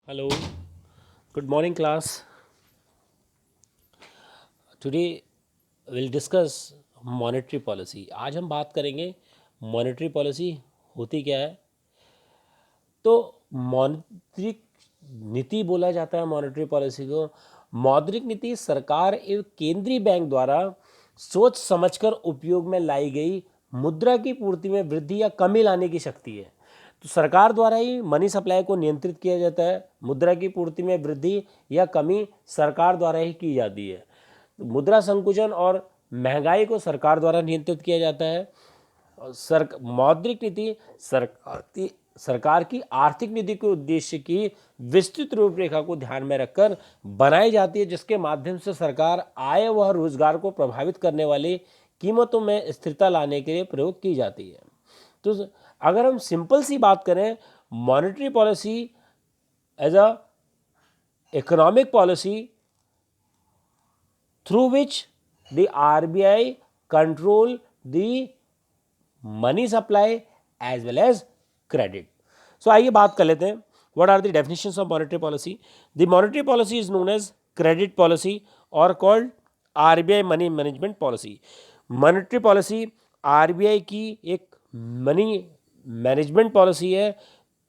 Hello, good morning class. Today we'll discuss monetary policy. आज हम बात करेंगे monetary policy होती क्या है। तो मौद्रिक नीति बोला जाता है मॉनेटरी पॉलिसी को। मौद्रिक नीति सरकार एवं केंद्रीय बैंक द्वारा सोच समझकर उपयोग में लाई गई मुद्रा की पूर्ति में वृद्धि या कमी लाने की शक्ति है। तो सरकार द्वारा ही मनी सप्लाई को नियंत्रित किया जाता है। मुद्रा की पूर्ति में वृद्धि या कमी सरकार द्वारा ही की जाती है। तो मुद्रा संकुचन और महंगाई को सरकार द्वारा नियंत्रित किया जाता है। मौद्रिक नीति सरकार की आर्थिक नीति के उद्देश्य की विस्तृत रूपरेखा को ध्यान में रखकर बनाई जाती है, जिसके माध्यम से सरकार आय व रोजगार को प्रभावित करने वाली कीमतों में स्थिरता लाने के लिए प्रयोग की जाती है। तो अगर हम सिंपल सी बात करें, monetary policy as a economic policy through which the RBI control the money supply as well as credit. So आइए बात कर लेते हैं, what are the definitions of monetary policy. The monetary policy is known as credit policy और called RBI money management policy. Monetary policy RBI की एक money management policy है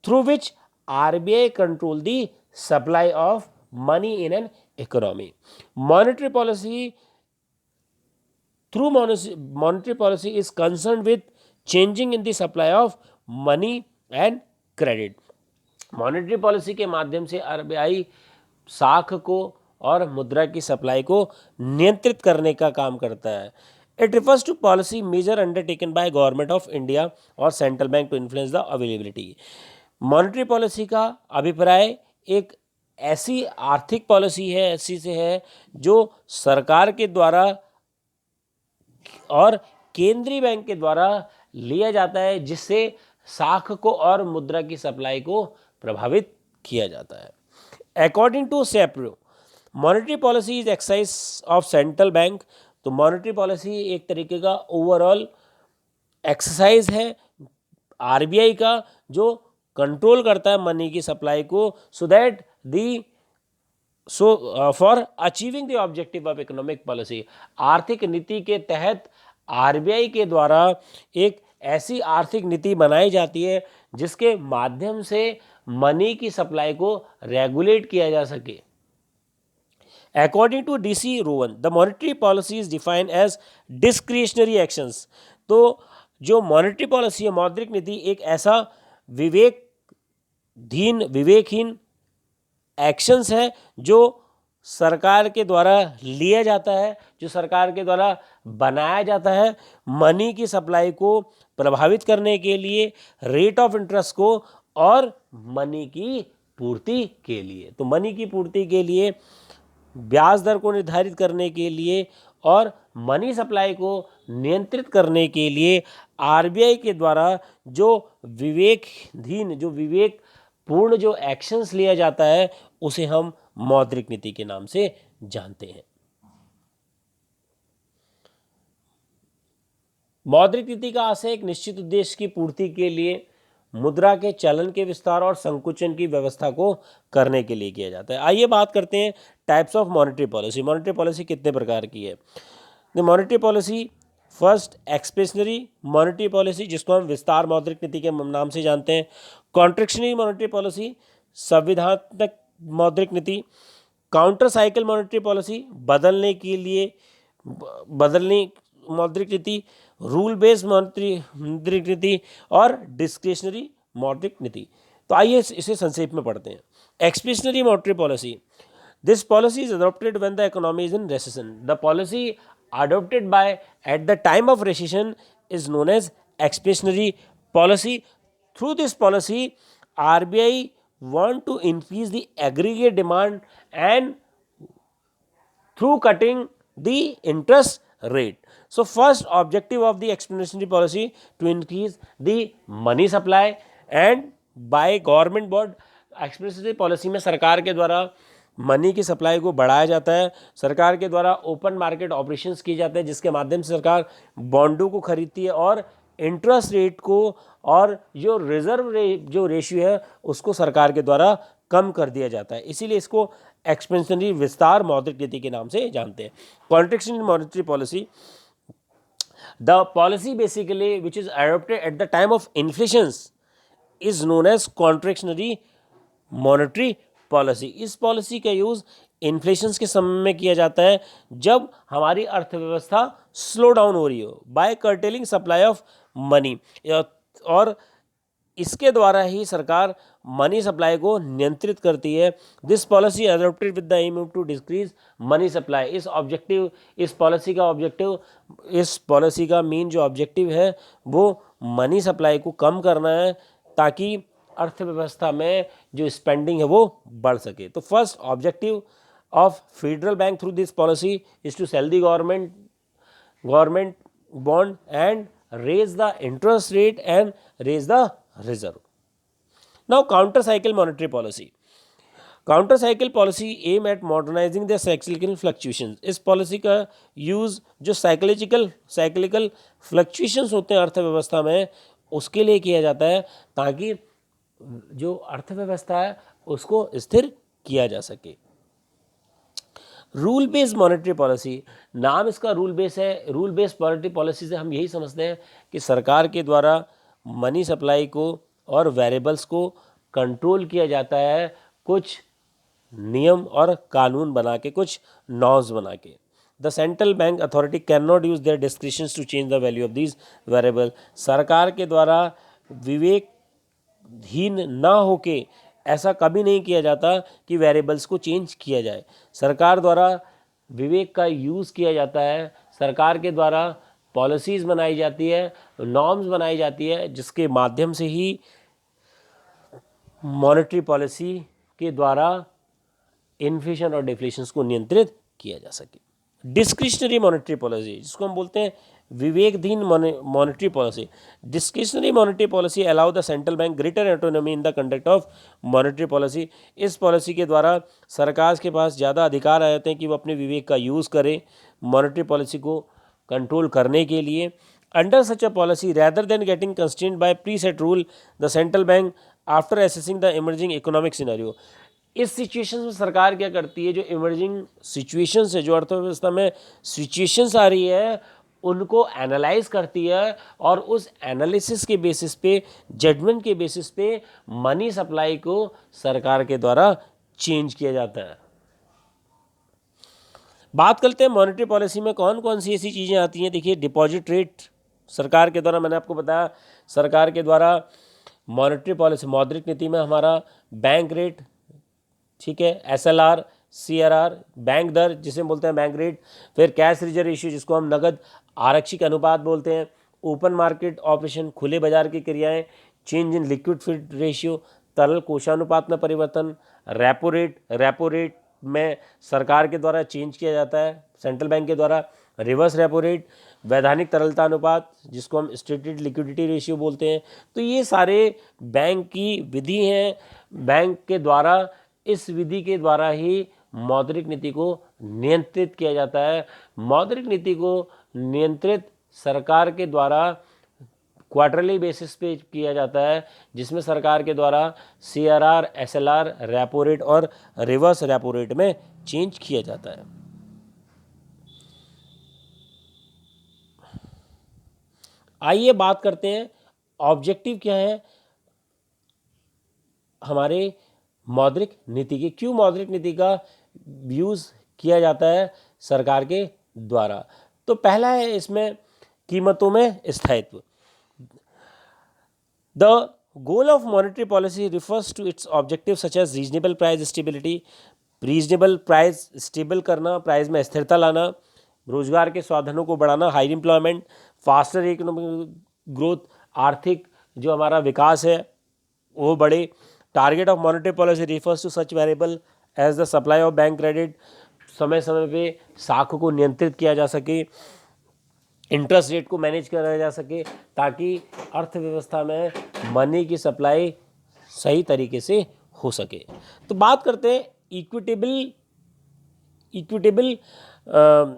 through which RBI control the supply of money in an economy. Monetary policy through monetary policy is concerned with changing in the supply of money and credit. Monetary policy के माध्यम से RBI साख को और मुद्रा की supply को नियंत्रित करने का काम करता है। It refers to policy measure undertaken by government of India और central bank to influence the availability. Monetary policy का अभिप्राय एक ऐसी आर्थिक पॉलिसी है, ऐसी से है जो सरकार के द्वारा और केंद्रीय बैंक के द्वारा लिया जाता है, जिससे साख को और मुद्रा की सप्लाई को प्रभावित किया जाता है। अकॉर्डिंग टू सेप्रो, monetary policy is exercise of central bank. तो मॉनेटरी पॉलिसी एक तरीके का ओवरऑल एक्सरसाइज है आरबीआई का, जो कंट्रोल करता है मनी की सप्लाई को, so that the for achieving the objective of economic policy. आर्थिक नीति के तहत आरबीआई के द्वारा एक ऐसी आर्थिक नीति बनाई जाती है जिसके माध्यम से मनी की सप्लाई को रेगुलेट किया जा सके। According to DC Rowan, the monetary policy is defined as discretionary actions. तो जो मॉनेटरी पॉलिसी है, मौद्रिक नीति, एक ऐसा विवेकहीन एक्शंस है जो सरकार के द्वारा लिया जाता है, जो सरकार के द्वारा बनाया जाता है मनी की सप्लाई को प्रभावित करने के लिए, रेट ऑफ इंटरेस्ट को और मनी की पूर्ति के लिए। तो मनी की पूर्ति के लिए, ब्याज दर को निर्धारित करने के लिए और मनी सप्लाई को नियंत्रित करने के लिए आरबीआई के द्वारा जो विवेकपूर्ण जो एक्शंस लिया जाता है, उसे हम मौद्रिक नीति के नाम से जानते हैं। मौद्रिक नीति का आशय एक निश्चित उद्देश्य की पूर्ति के लिए मुद्रा के चलन के विस्तार और संकुचन की व्यवस्था को करने के लिए किया जाता है। आइए बात करते हैं types of monetary policy. Monetary policy कितने प्रकार की है? The monetary policy, first expansionary monetary policy, जिसको हम विस्तार मौद्रिक नीति के नाम से जानते हैं। कॉन्ट्रैक्शनरी मॉनेटरी पॉलिसी, संविधात्मक मौद्रिक नीति। काउंटर साइकिल मॉनेटरी पॉलिसी, बदलनी मौद्रिक नीति। रूल बेस्ड मौद्रिक नीति और डिस्क्रिशनरी मौद्रिक नीति। तो आइए इसे संक्षेप में पढ़ते हैं। Expansionary monetary policy, this policy is adopted when the economy is in recession. The policy adopted by at the time of recession is known as expansionary policy. Through this policy, RBI want to increase the aggregate demand and through cutting the interest rate. So first objective of the expansionary policy to increase the money supply and by government bond. Expansionary policy में सरकार के द्वारा money की supply को बढ़ाया जाता है। सरकार के द्वारा ओपन मार्केट ऑपरेशंस किए जाते हैं, जिसके माध्यम से सरकार बॉन्डों को खरीदती है और इंटरेस्ट रेट को और जो रिजर्व जो रेशियो है उसको सरकार के द्वारा कम कर दिया जाता है, इसीलिए इसको एक्सपेंशनरी विस्तार मौद्रिक नीति के नाम से जानते हैं। Contraction in monetary policy, the policy basically which is adopted at the time of inflations is known as contractionary monetary policy. इस पॉलिसी का यूज इन्फ्लेशन के समय में किया जाता है जब हमारी अर्थव्यवस्था स्लो डाउन हो रही हो, by curtailing supply of money, और इसके द्वारा ही सरकार मनी सप्लाई को नियंत्रित करती है। This policy adopted with the aim to decrease money supply. इस पॉलिसी का मेन जो ऑब्जेक्टिव है वो मनी सप्लाई को कम करना है, ताकि अर्थव्यवस्था में जो स्पेंडिंग है वो बढ़ सके। तो first objective of federal bank through this policy is to sell the government bond and raise the interest rate and raise the reserve. Now counter cycle monetary policy. Counter cycle policy aim at modernizing the cyclical fluctuations. इस policy का use जो cyclical fluctuations होते हैं अर्थव्यवस्था में उसके लिए किया जाता है, ताकि जो अर्थव्यवस्था है उसको स्थिर किया जा सके। रूल बेस्ड मॉनेटरी पॉलिसी, नाम इसका रूल बेस है। रूल बेस्ड मॉनेटरी पॉलिसी से हम यही समझते हैं कि सरकार के द्वारा मनी सप्लाई को और वेरिएबल्स को कंट्रोल किया जाता है, कुछ नियम और कानून बना के, कुछ नॉर्म्स बना के। The central bank authority can not use their discretions to change the value of these variable. सरकार के द्वारा विवेकहीन ना होके ऐसा कभी नहीं किया जाता कि वेरिएबल्स को चेंज किया जाए। सरकार द्वारा विवेक का यूज़ किया जाता है, सरकार के द्वारा पॉलिसीज़ बनाई जाती है, नॉर्म्स बनाई जाती है, जिसके माध्यम से ही मॉनेटरी पॉलिसी के द्वारा इन्फ्लेशन और डिफ्लेशन को नियंत्रित किया जा सके। डिस्क्रिशनरी मॉनेटरी पॉलिसी, जिसको हम बोलते हैं विवेकधीन monetary policy. Discretionary monetary policy allow the central bank greater autonomy in the conduct of monetary policy. इस पॉलिसी के द्वारा सरकार के पास ज़्यादा अधिकार आ जाते हैं कि वो अपने विवेक का यूज़ करें मॉनेटरी पॉलिसी को कंट्रोल करने के लिए। Under such a policy rather than getting constrained by pre set rule, the central bank after assessing the emerging economic scenario. इस सिचुएशन में सरकार क्या करती है, जो इमर्जिंग सिचुएशंस है, जो अर्थव्यवस्था में सिचुएशंस आ रही है, उनको एनालाइज करती है और उस एनालिसिस के बेसिस पे, जजमेंट के बेसिस पे मनी सप्लाई को सरकार के द्वारा चेंज किया जाता है। बात करते हैं मॉनेटरी पॉलिसी में कौन कौन सी ऐसी चीज़ें आती हैं। देखिए, डिपॉजिट रेट सरकार के द्वारा, मैंने आपको बताया सरकार के द्वारा मॉनेटरी पॉलिसी मौद्रिक नीति में हमारा बैंक रेट, ठीक है, SLR, CRR, बैंक दर जिसे बोलते हैं बैंक रेट, फिर कैश रिजर्व रेशियो जिसको हम नगद आरक्षित अनुपात बोलते हैं, ओपन मार्केट ऑपरेशन खुले बाजार की क्रियाएं, change in liquid feed ratio तरल कोषानुपात में परिवर्तन, रेपो रेट में सरकार के द्वारा चेंज किया जाता है सेंट्रल बैंक के द्वारा, रिवर्स रेपो रेट, वैधानिक तरलता अनुपात जिसको हम स्टेटेड लिक्विडिटी रेशियो बोलते हैं। तो ये सारे बैंक की विधि हैं, बैंक के द्वारा, इस विधि के द्वारा ही मौद्रिक नीति को नियंत्रित किया जाता है। मौद्रिक नीति को नियंत्रित सरकार के द्वारा क्वार्टरली बेसिस पे किया जाता है, जिसमें सरकार के द्वारा CRR, SLR, रेपो रेट और रिवर्स रेपो रेट में चेंज किया जाता है। आइए बात करते हैं ऑब्जेक्टिव क्या है हमारे मौद्रिक नीति के, क्यों मौद्रिक नीति का यूज़ किया जाता है सरकार के द्वारा। तो पहला है इसमें कीमतों में स्थायित्व। The goal of monetary policy refers to its objective such as reasonable price stability, reasonable price stable करना, प्राइस में स्थिरता लाना, रोजगार के साधनों को बढ़ाना, high employment, faster economic growth, आर्थिक जो हमारा विकास है वो बढ़े। Target of monetary policy refers to such variable as the supply of bank credit, समय समय पे साख को नियंत्रित किया जा सके, इंटरेस्ट रेट को मैनेज करा जा सके, ताकि अर्थव्यवस्था में मनी की सप्लाई सही तरीके से हो सके। तो बात करते हैं equitable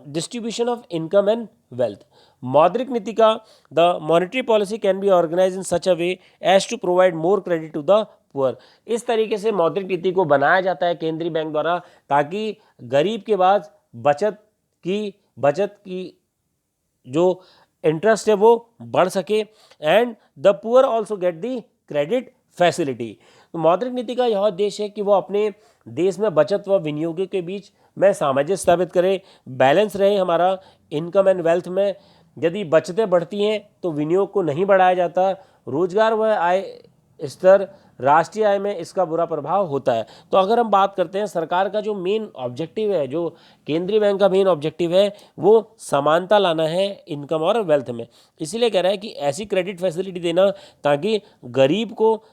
distribution of income and wealth. मौद्रिक नीति का the monetary policy can be organize in such a way as to provide more credit to the poor. इस तरीके से मौद्रिक नीति को बनाया जाता है केंद्रीय बैंक द्वारा, ताकि गरीब के पास बचत की जो इंटरेस्ट है वो बढ़ सके, and the poor also get the credit facility. तो मौद्रिक नीति का यह उद्देश्य है कि वो अपने देश में बचत व विनियोग के बीच में सामंजस्य स्थापित करे, बैलेंस रहे हमारा इनकम एंड वेल्थ में। यदि बचतें बढ़ती हैं तो विनियोग को नहीं बढ़ाया जाता, रोजगार व आय स्तर, राष्ट्रीय आय में इसका बुरा प्रभाव होता है। तो अगर हम बात करते हैं सरकार का जो मेन ऑब्जेक्टिव है, जो केंद्रीय बैंक का मेन ऑब्जेक्टिव है, वो समानता लाना है इनकम और वेल्थ में। इसीलिए कह रहा है कि ऐसी क्रेडिट फैसिलिटी देना ताकि गरीब को,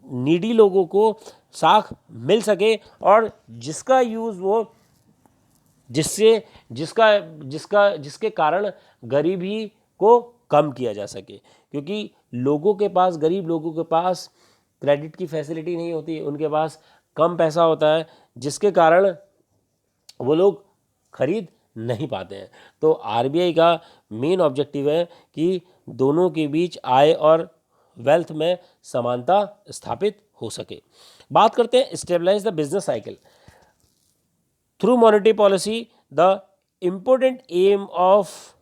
नीडी लोगों को साख मिल सके, और जिसका यूज़ वो जिसके कारण गरीबी को कम किया जा सके। क्योंकि गरीब लोगों के पास क्रेडिट की फैसिलिटी नहीं होती, उनके पास कम पैसा होता है, जिसके कारण वो लोग खरीद नहीं पाते हैं। तो आरबीआई का मेन ऑब्जेक्टिव है कि दोनों के बीच आय और वेल्थ में समानता स्थापित हो सके। बात करते हैं stabilize the business cycle through monetary policy. The important aim of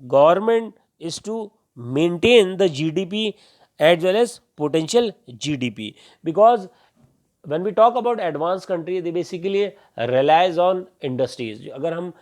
government is to maintain the GDP as well as potential GDP, because when we talk about advanced country they basically relies on industries। अगर हम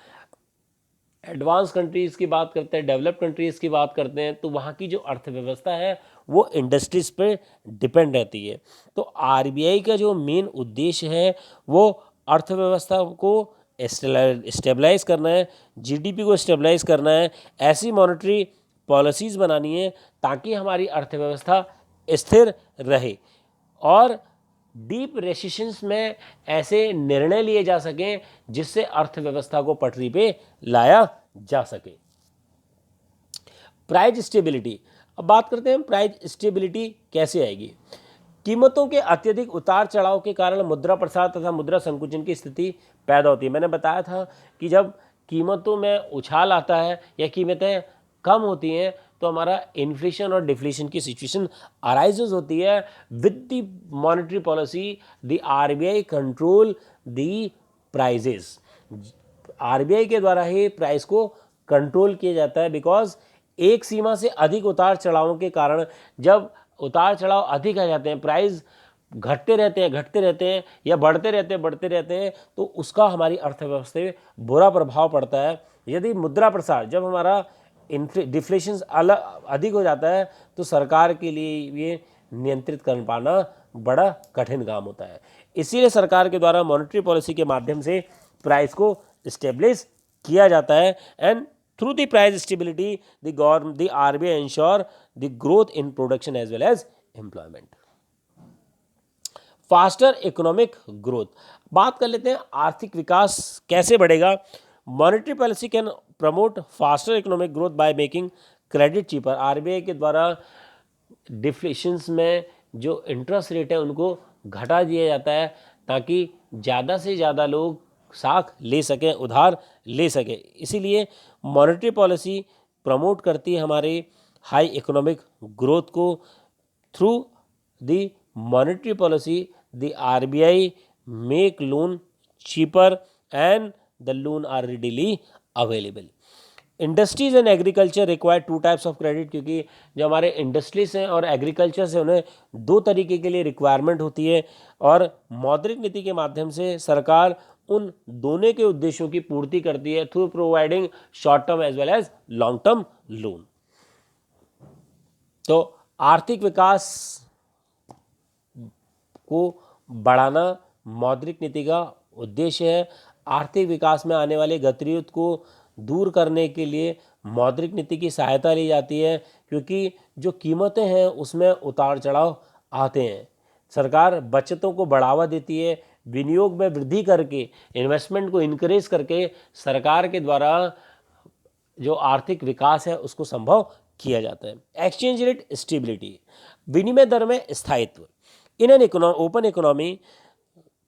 advance countries की बात करते हैं, developed countries की बात करते हैं, तो वहाँ की जो अर्थव्यवस्था है वो इंडस्ट्रीज़ पे डिपेंड रहती है। तो आरबीआई का जो मेन उद्देश्य है वो अर्थव्यवस्था को स्टेबलाइज करना है, जीडीपी को स्टेबलाइज करना है, ऐसी मॉनेटरी पॉलिसीज़ बनानी है ताकि हमारी अर्थव्यवस्था स्थिर रहे और डीप रेसिशंस में ऐसे निर्णय लिए जा सकें जिससे अर्थव्यवस्था को पटरी पे लाया जा सके। प्राइस स्टेबिलिटी, अब बात करते हैं प्राइस स्टेबिलिटी कैसे आएगी। कीमतों के अत्यधिक उतार चढ़ाव के कारण मुद्रा प्रसार तथा मुद्रा संकुचन की स्थिति पैदा होती है। मैंने बताया था कि जब कीमतों में उछाल आता है या कीमतें कम होती हैं तो हमारा इन्फ्लेशन और डिफ्लेशन की सिचुएशन अराइजेज होती है। With the monetary policy the RBI control the prices. RBI के द्वारा ही प्राइस को कंट्रोल किया जाता है, बिकॉज एक सीमा से अधिक उतार चढ़ावों के कारण जब उतार चढ़ाव अधिक आ जाते हैं, प्राइस घटते रहते हैं या बढ़ते रहते हैं, तो उसका हमारी अर्थव्यवस्था में बुरा प्रभाव पड़ता है। यदि मुद्रा प्रसार, जब हमारा डिफ्लेशन अधिक हो जाता है तो सरकार के लिए ये नियंत्रित कर पाना बड़ा कठिन काम होता है। इसीलिए सरकार के द्वारा मॉनेटरी पॉलिसी के माध्यम से प्राइस को स्टेबलिश किया जाता है, and through the price stability the RBI ensure the growth in production as well as employment. Faster economic growth, बात कर लेते हैं आर्थिक विकास कैसे बढ़ेगा। Monetary policy can promote faster economic growth by making credit cheaper. RBI के द्वारा डिफ्लेशंस में जो इंटरेस्ट रेट है उनको घटा दिया जाता है ताकि ज़्यादा से ज़्यादा लोग साख ले सकें, उधार ले सकें। इसीलिए मॉनेटरी पॉलिसी प्रमोट करती है हमारे हाई इकोनॉमिक ग्रोथ को। Through the monetary policy the RBI make loan cheaper and the loan are readily available. Industries and agriculture require two types of credit, क्योंकि जो हमारे इंडस्ट्रीज हैं और एग्रीकल्चर से उन्हें दो तरीके के लिए रिक्वायरमेंट होती है, और मौद्रिक नीति के माध्यम से सरकार उन दोनों के उद्देश्यों की पूर्ति करती है through providing short term as well as long term loan. तो आर्थिक विकास को बढ़ाना मौद्रिक नीति का उद्देश्य है। आर्थिक विकास में आने वाले गतिरोध को दूर करने के लिए मौद्रिक नीति की सहायता ली जाती है, क्योंकि जो कीमतें हैं उसमें उतार चढ़ाव आते हैं। सरकार बचतों को बढ़ावा देती है, विनियोग में वृद्धि करके, इन्वेस्टमेंट को इनकरेज करके सरकार के द्वारा जो आर्थिक विकास है उसको संभव किया जाता है। एक्सचेंज रेट स्टेबिलिटी, विनिमय दर में स्थायित्व। इन एन ओपन इकोनॉमी,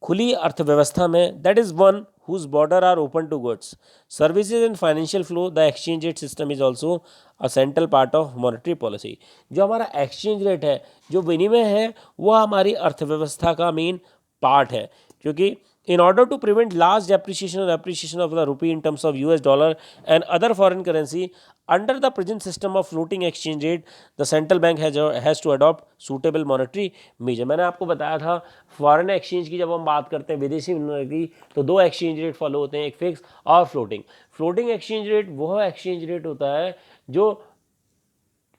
खुली अर्थव्यवस्था में, that is one whose border are open to goods, services and financial flow, the exchange rate system is also a central part of monetary policy. जो हमारा exchange rate है, जो विनिमय है, वो हमारी अर्थव्यवस्था का मेन पार्ट है, क्योंकि in order to prevent large depreciation or appreciation of the rupee in terms of US dollar and other foreign currency, under the present system of floating exchange rate, the central bank has to adopt suitable monetary measure. मैंने आपको बताया था foreign exchange की जब हम बात करते हैं विदेशी विनिमय की, तो दो एक्सचेंज रेट फॉलो होते हैं, एक फिक्स और फ्लोटिंग. फ्लोटिंग एक्सचेंज रेट वह एक्सचेंज रेट होता है जो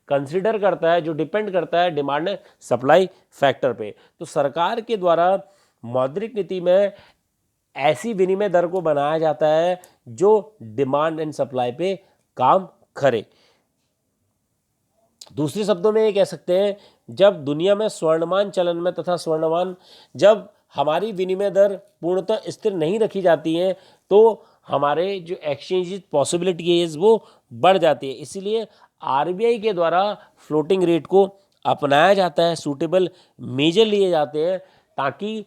कंसिडर करता है, जो डिपेंड करता है डिमांड एंड सप्लाई फैक्टर पे. तो सरकार के द्वारा मौद्रिक नीति में ऐसी विनिमय दर को बनाया जाता है जो डिमांड एंड सप्लाई पे काम करे. दूसरे शब्दों में ये कह सकते हैं, जब दुनिया में स्वर्णमान चलन में तथा स्वर्णमान जब हमारी विनिमय दर पूर्णतः स्थिर नहीं रखी जाती है, तो हमारे जो एक्सचेंज पॉसिबिलिटी है वो बढ़ जाती है. इसीलिए आरबीआई के द्वारा फ्लोटिंग रेट को अपनाया जाता है, सूटेबल मेजर लिए जाते हैं ताकि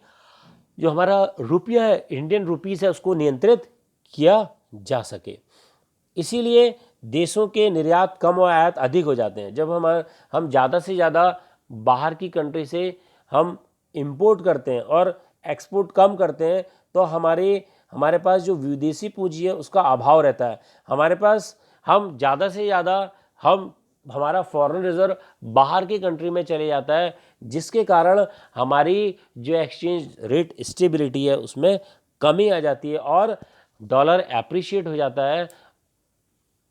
जो हमारा रुपया है, इंडियन रुपीस है, उसको नियंत्रित किया जा सके. इसीलिए देशों के निर्यात कम और आयात अधिक हो जाते हैं. जब हम ज़्यादा से ज़्यादा बाहर की कंट्री से हम इंपोर्ट करते हैं और एक्सपोर्ट कम करते हैं, तो हमारे पास जो विदेशी पूंजी है उसका अभाव रहता है. हमारे पास हम ज़्यादा से ज़्यादा हमारा फॉरेन रिजर्व बाहर की कंट्री में चले जाता है, जिसके कारण हमारी जो एक्सचेंज रेट स्टेबिलिटी है उसमें कमी आ जाती है और डॉलर एप्रिशिएट हो जाता है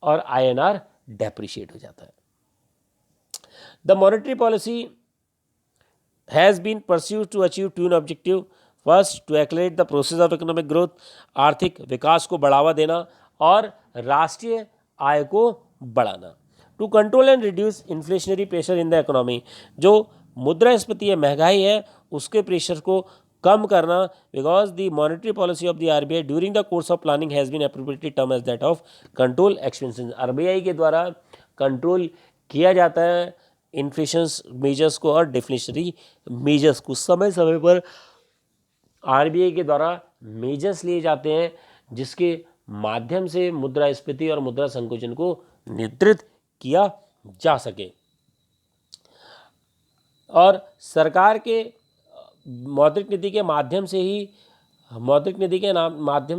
और आईएनआर डेप्रिशिएट हो जाता है. The monetary policy has been pursued to achieve two objective. First, to accelerate the process of economic growth, आर्थिक विकास को बढ़ावा देना और राष्ट्रीय आय को बढ़ाना. To control and reduce inflationary pressure in the economy, जो मुद्रास्फीति है, महंगाई है, उसके प्रेशर को कम करना. Because the monetary policy of the RBI during the course of planning has been appropriately term as that of control expenses. RBI के द्वारा कंट्रोल किया जाता है इन्फ्लेशन मेजर्स को और डिफ्लेशनरी मेजर्स को. समय समय पर आरबीआई के द्वारा मेजर्स लिए जाते हैं जिसके माध्यम से मुद्रास्फीति और मुद्रा संकुचन को नियंत्रित किया जा सके. और सरकार के मौद्रिक नीति के माध्यम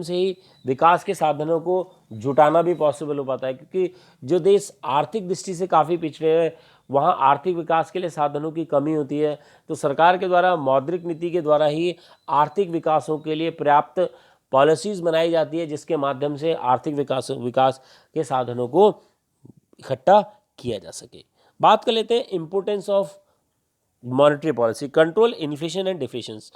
से ही विकास के साधनों को जुटाना भी पॉसिबल हो पाता है, क्योंकि जो देश आर्थिक दृष्टि से काफ़ी पिछड़े हैं वहाँ आर्थिक विकास के लिए साधनों की कमी होती है. तो सरकार के द्वारा मौद्रिक नीति के द्वारा ही आर्थिक विकासों के लिए पर्याप्त पॉलिसीज़ बनाई जाती है, जिसके माध्यम से आर्थिक विकास के साधनों को इकट्ठा किया जा सके. बात कर लेते हैं importance of monetary policy. Control inflation and deflations.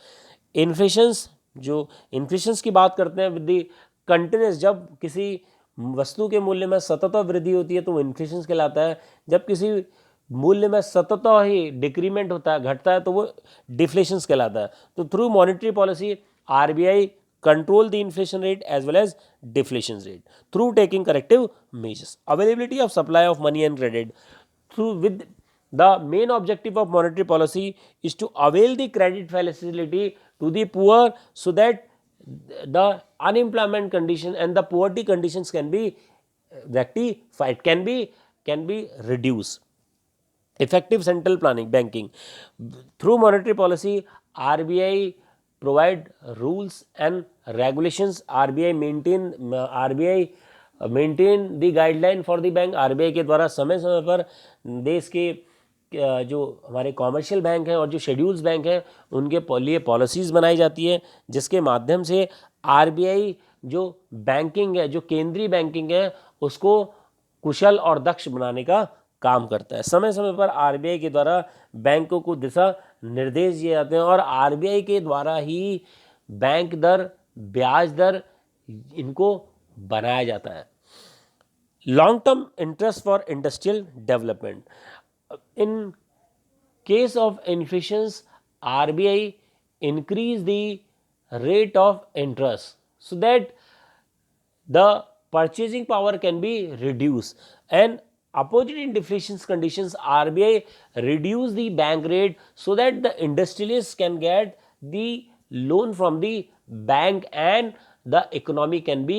Inflations की बात करते हैं विद द कंटिन्यूस. जब किसी वस्तु के मूल्य में सतत वृद्धि होती है तो वो इन्फ्लेशंस कहलाता है. जब किसी मूल्य में सतत ही डिक्रीमेंट होता है, घटता है, तो वो डिफ्लेशंस कहलाता है. तो through monetary policy RBI control the inflation rate as well as deflation rate through taking corrective measures. Availability of supply of money and credit. With the main objective of monetary policy is to avail the credit facility to the poor so that the unemployment condition and the poverty conditions can be rectified, can be reduced. Effective central planning banking. Through monetary policy, RBI provide rules and regulations. RBI maintain the guideline for the bank. RBI के द्वारा समय समय पर देश के जो हमारे commercial bank हैं और जो शेड्यूल्स बैंक हैं उनके लिए पॉलिसीज़ बनाई जाती है, जिसके माध्यम से RBI जो बैंकिंग है, जो केंद्रीय बैंकिंग है, उसको कुशल और दक्ष बनाने का काम करता है. समय समय पर आरबीआई के द्वारा बैंकों को दिशा निर्देश दिए जाते हैं और आरबीआई के द्वारा ही बैंक दर, ब्याज दर इनको बनाया जाता है. Long term interest for industrial development. In case of inflations RBI increase the rate of interest so that the purchasing power can be reduced, and opposite in deflation conditions RBI reduce the bank rate so that the industrialists can get the loan from the bank and the economy can be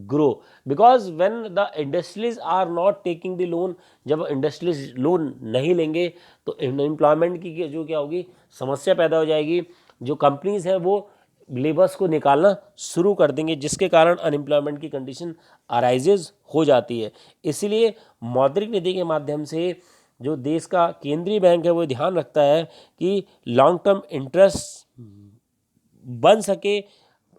grow, because when the industries are not taking the loan, जब industries loan नहीं लेंगे तो employment की जो क्या होगी, समस्या पैदा हो जाएगी। जो कंपनीज हैं वो लेबर्स को निकालना शुरू कर देंगे, जिसके कारण अनएम्प्लॉयमेंट की कंडीशन अराइजेज हो जाती है। इसीलिए मौद्रिक नीति के माध्यम से जो देश का केंद्रीय बैंक है वो ध्यान रखता है कि लॉन्ग टर्म इंटरेस्ट बन सके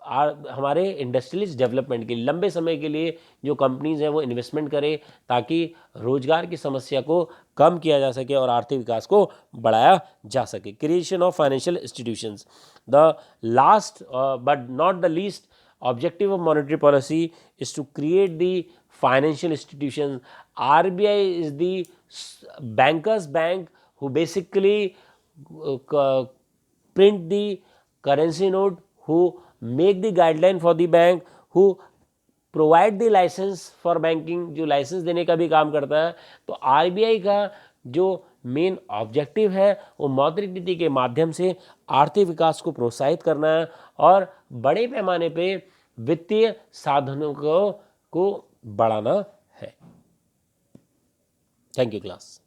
हमारे इंडस्ट्रियलिस्ट डेवलपमेंट के लिए, लंबे समय के लिए जो कंपनीज हैं वो इन्वेस्टमेंट करें, ताकि रोजगार की समस्या को कम किया जा सके और आर्थिक विकास को बढ़ाया जा सके। Creation of financial institutions, the last but not the least objective of monetary policy is to create the financial institutions. RBI is the bankers bank who basically print the currency note, who make the guideline for the bank, who provide the license for banking, जो license देने का भी काम करता है। तो RBI का जो मेन ऑब्जेक्टिव है वो मौद्रिक नीति के माध्यम से आर्थिक विकास को प्रोत्साहित करना है और बड़े पैमाने पे वित्तीय साधनों को बढ़ाना है। Thank you class.